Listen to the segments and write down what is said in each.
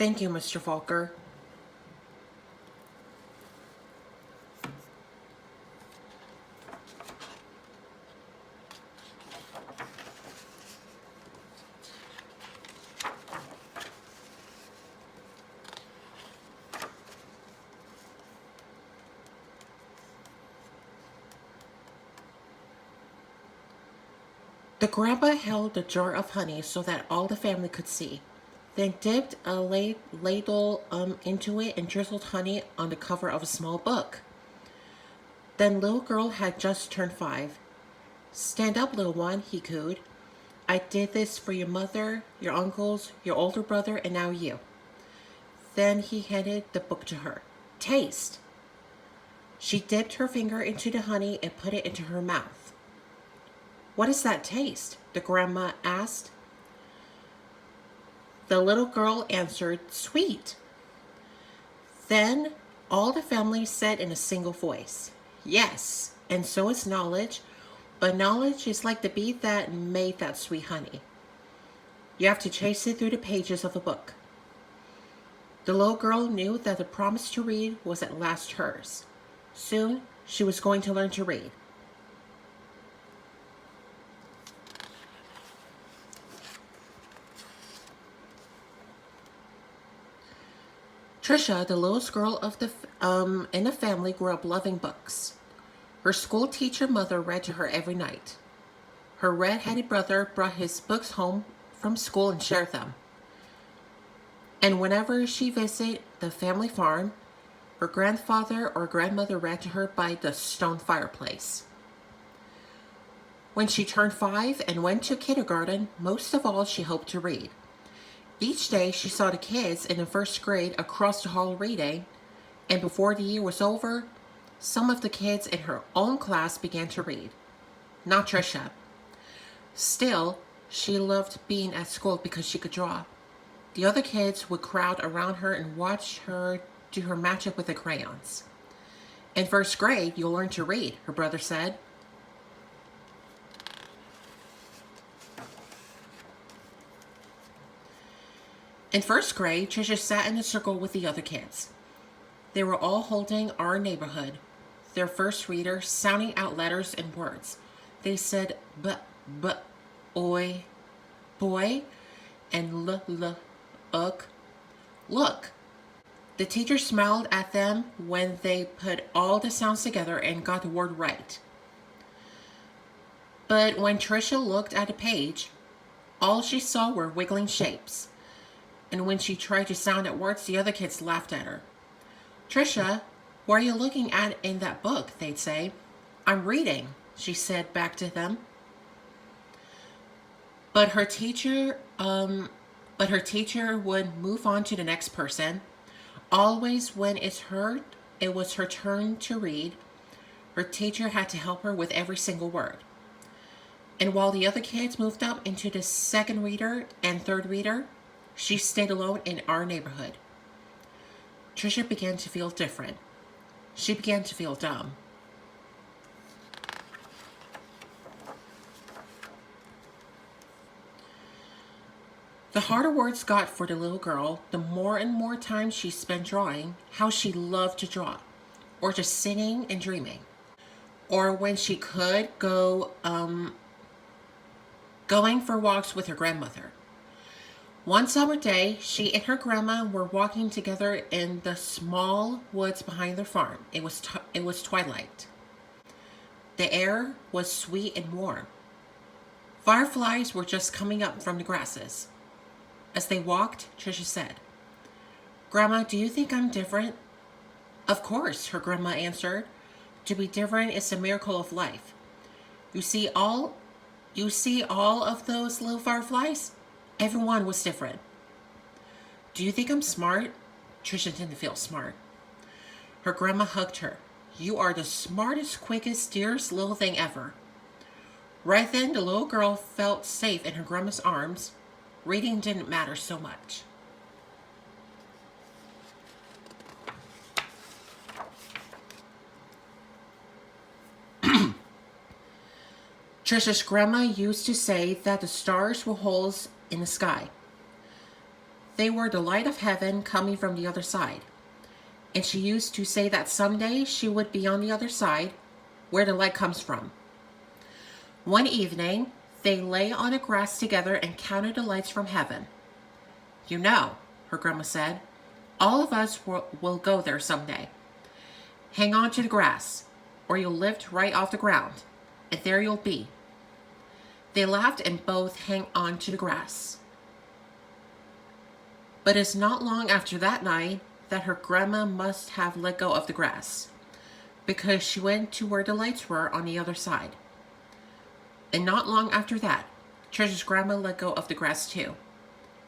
Thank you, Mr. Falker. The grandpa held a jar of honey so that all the family could see, then dipped a ladle into it and drizzled honey on the cover of a small book. Then little girl had just turned 5. Stand up, little one, he cooed. I did this for your mother, your uncles, your older brother, and now you. Then he handed the book to her. Taste! She dipped her finger into the honey and put it into her mouth. What is that taste? The grandma asked. The little girl answered, sweet. Then all the family said in a single voice, yes, and so is knowledge, but knowledge is like the bee that made that sweet honey. You have to chase it through the pages of a book. The little girl knew that the promise to read was at last hers. Soon, she was going to learn to read. Trisha, the littlest girl in the family, grew up loving books. Her school teacher mother read to her every night. Her red-headed brother brought his books home from school and shared them. And whenever she visited the family farm, her grandfather or grandmother read to her by the stone fireplace. When she turned 5 and went to kindergarten, most of all she hoped to read. Each day she saw the kids in the first grade across the hall reading, and before the year was over, some of the kids in her own class began to read. Not Trisha. Still, she loved being at school because she could draw. The other kids would crowd around her and watch her do her magic with the crayons. In first grade, you'll learn to read, her brother said. In first grade, Trisha sat in a circle with the other kids. They were all holding Our Neighborhood, their first reader, sounding out letters and words. They said oi, boy, and uk. Look. The teacher smiled at them when they put all the sounds together and got the word right. But when Trisha looked at the page, all she saw were wiggling shapes. And when she tried to sound out words, the other kids laughed at her. Trisha, what are you looking at in that book? They'd say. I'm reading, she said back to them. But her teacher would move on to the next person. Always when it was her turn to read, her teacher had to help her with every single word. And while the other kids moved up into the second reader and third reader, she stayed alone in Our Neighborhood. Trisha began to feel different. She began to feel dumb. The harder words got for the little girl, the more and more time she spent drawing how she loved to draw, or just sitting and dreaming. Or when she could going for walks with her grandmother. One summer day, she and her grandma were walking together in the small woods behind their farm. It was twilight. The air was sweet and warm. Fireflies were just coming up from the grasses. As they walked, Trisha said, Grandma, do you think I'm different? Of course, her grandma answered. To be different is the miracle of life. You see all of those little fireflies? Everyone was different. Do you think I'm smart? Trisha didn't feel smart. Her grandma hugged her. You are the smartest, quickest, dearest little thing ever. Right then, the little girl felt safe in her grandma's arms. Reading didn't matter so much. Trisha's grandma used to say that the stars were holes in the sky. they were the light of heaven coming from the other side. And she used to say that someday she would be on the other side, where the light comes from. One evening, they lay on the grass together and counted the lights from heaven. You know, her grandma said, all of us will go there someday. Hang on to the grass, or you'll lift right off the ground, and there you'll be. They laughed and both hung on to the grass. But it's not long after that night that her grandma must have let go of the grass, because she went to where the lights were on the other side. And not long after that, Trisha's grandma let go of the grass too.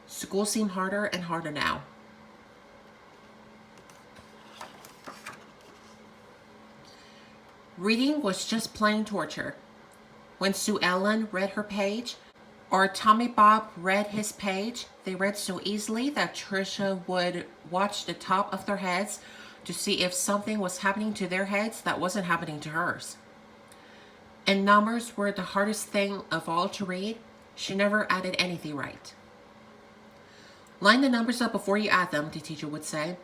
School seemed harder and harder now. Reading was just plain torture. When Sue Ellen read her page, or Tommy Bob read his page, they read so easily that Trisha would watch the top of their heads to see if something was happening to their heads that wasn't happening to hers. And numbers were the hardest thing of all to read. She never added anything right. Line the numbers up before you add them, the teacher would say.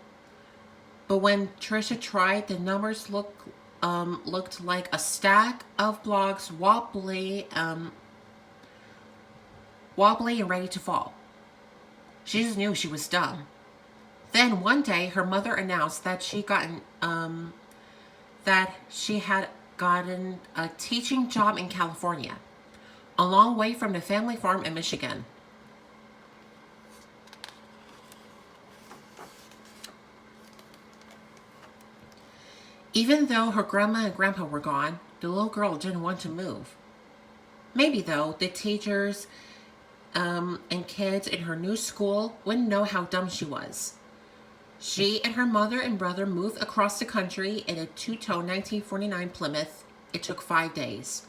But when Trisha tried, the numbers looked like a stack of blocks, wobbly and ready to fall. She just knew she was dumb. Then one day, her mother announced that she had gotten a teaching job in California, a long way from the family farm in Michigan. Even though her grandma and grandpa were gone, the little girl didn't want to move. Maybe, though, the teachers and kids in her new school wouldn't know how dumb she was. She and her mother and brother moved across the country in a two-tone 1949 Plymouth. It took 5 days.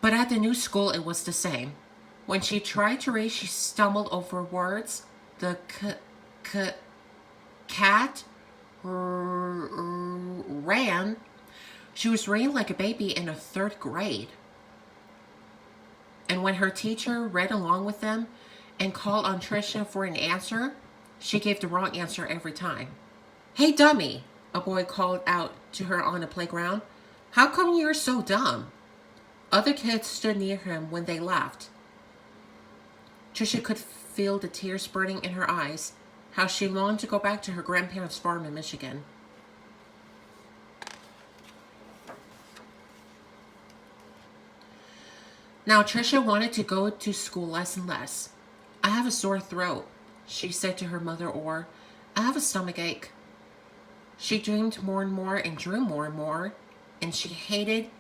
But at the new school, it was the same. When she tried to read, she stumbled over words. The cat ran. She was reading like a baby in a 3rd grade. And when her teacher read along with them and called on Trisha for an answer, she gave the wrong answer every time. Hey, dummy, a boy called out to her on the playground. How come you're so dumb? Other kids stood near him when they laughed. Trisha could feel the tears burning in her eyes, how she longed to go back to her grandparents' farm in Michigan. Now Trisha wanted to go to school less and less. I have a sore throat, she said to her mother, or I have a stomach ache. She dreamed more and more and drew more and more, and she hated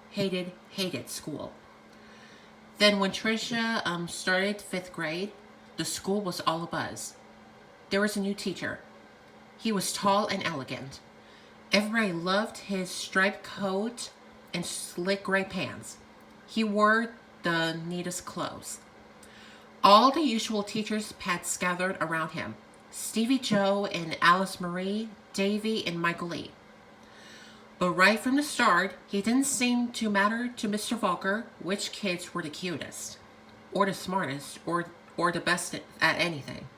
school. Then when Trisha started 5th grade, the school was all abuzz. There was a new teacher. He was tall and elegant. Everybody loved his striped coat and slick gray pants. He wore the neatest clothes. All the usual teachers' pets gathered around him. Stevie Joe and Alice Marie, Davy and Michael Lee. But right from the start, he didn't seem to matter to Mr. Falker which kids were the cutest, or the smartest, or the best at anything.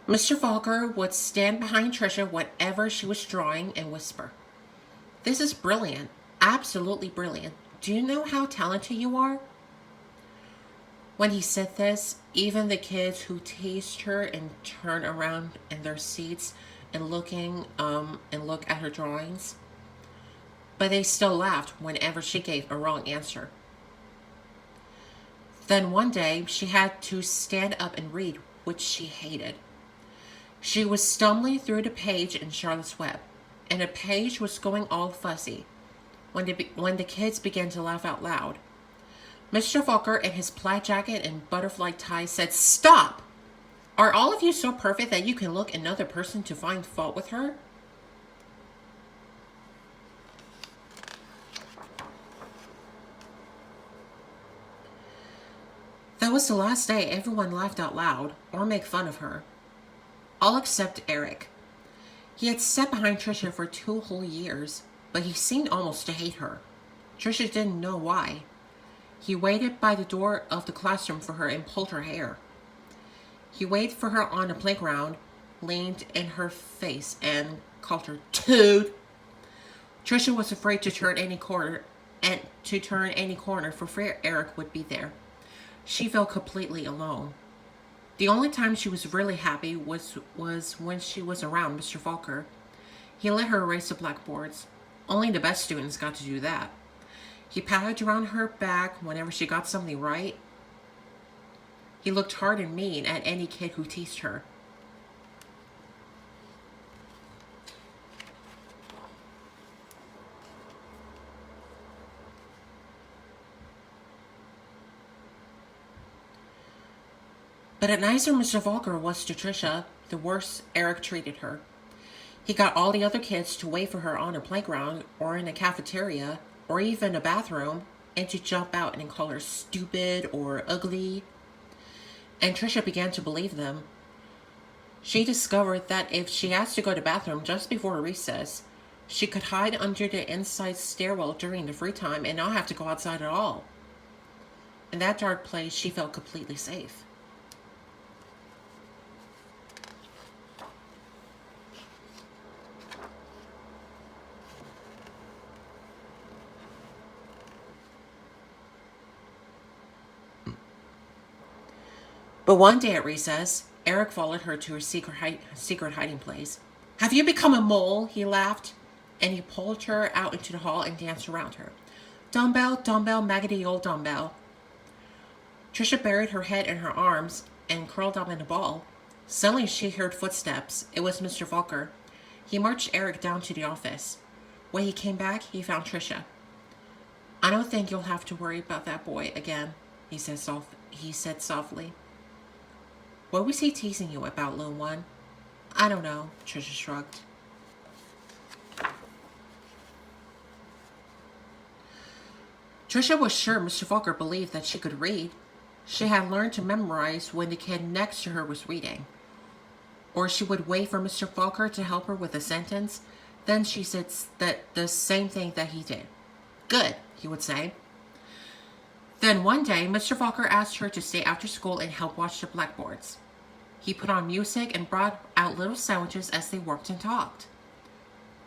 Mr. Falker would stand behind Trisha whatever she was drawing and whisper, "This is brilliant, absolutely brilliant. Do you know how talented you are?" When he said this, even the kids who teased her and turned around in their seats and look at her drawings, but they still laughed whenever she gave a wrong answer. Then one day, she had to stand up and read, which she hated. She was stumbling through the page in Charlotte's Web, and the page was going all fuzzy when the kids began to laugh out loud. Mr. Falker, in his plaid jacket and butterfly tie, said, "Stop! Are all of you so perfect that you can look another person to find fault with her?" That was the last day everyone laughed out loud or made fun of her. All except Eric. He had sat behind Trisha for 2 whole years, but he seemed almost to hate her. Trisha didn't know why. He waited by the door of the classroom for her and pulled her hair. He waited for her on the playground, leaned in her face, and called her "Toad." Trisha was afraid to turn any corner for fear Eric would be there. She felt completely alone. The only time she was really happy was when she was around Mr. Falker. He let her erase the blackboards. Only the best students got to do that. He patted around her back whenever she got something right. He looked hard and mean at any kid who teased her. But the nicer Mr. Falker was to Trisha, the worse Eric treated her. He got all the other kids to wait for her on a playground or in a cafeteria or even a bathroom and to jump out and call her stupid or ugly. And Trisha began to believe them. She discovered that if she asked to go to the bathroom just before recess, she could hide under the inside stairwell during the free time and not have to go outside at all. In that dark place, she felt completely safe. But one day at recess, Eric followed her to her secret hiding place. "Have you become a mole?" he laughed, and he pulled her out into the hall and danced around her. "Dumbbell, dumbbell, maggoty old dumbbell." Trisha buried her head in her arms and curled up in a ball. Suddenly she heard footsteps. It was Mr. Falker. He marched Eric down to the office. When he came back, he found Trisha. "I don't think you'll have to worry about that boy again," he said softly. "What was he teasing you about, little one?" "I don't know," Trisha shrugged. Trisha was sure Mr. Falker believed that she could read. She had learned to memorize when the kid next to her was reading. Or she would wait for Mr. Falker to help her with a sentence. Then she said the same thing that he did. "Good," he would say. Then one day, Mr. Falker asked her to stay after school and help watch the blackboards. He put on music and brought out little sandwiches as they worked and talked.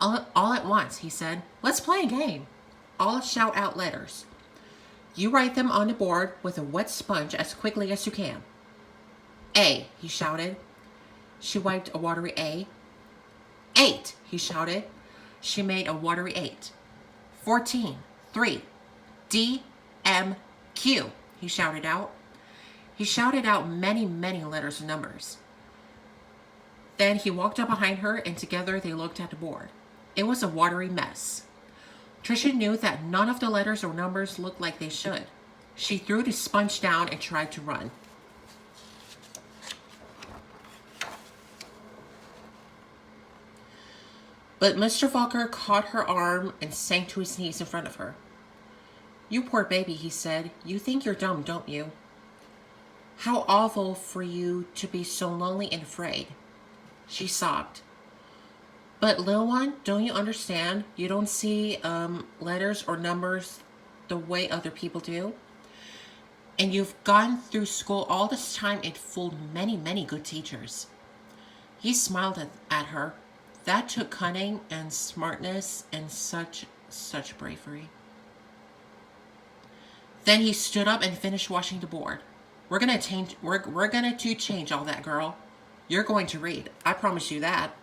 All at once, he said, "Let's play a game. I'll shout out letters. You write them on the board with a wet sponge as quickly as you can." "A," he shouted. She wiped a watery A. "8," he shouted. She made a watery 8. 14, 3, D, M, Q, he shouted out. He shouted out many, many letters and numbers. Then he walked up behind her and together they looked at the board. It was a watery mess. Trisha knew that none of the letters or numbers looked like they should. She threw the sponge down and tried to run. But Mr. Falker caught her arm and sank to his knees in front of her. "You poor baby," he said. "You think you're dumb, don't you? How awful for you to be so lonely and afraid." She sobbed. "But little one, don't you understand? You don't see letters or numbers the way other people do. And you've gone through school all this time and fooled many, many good teachers." He smiled at her. That took cunning and smartness and such bravery. Then he stood up and finished washing the board. We're gonna change all that, girl. You're going to read. I promise you that."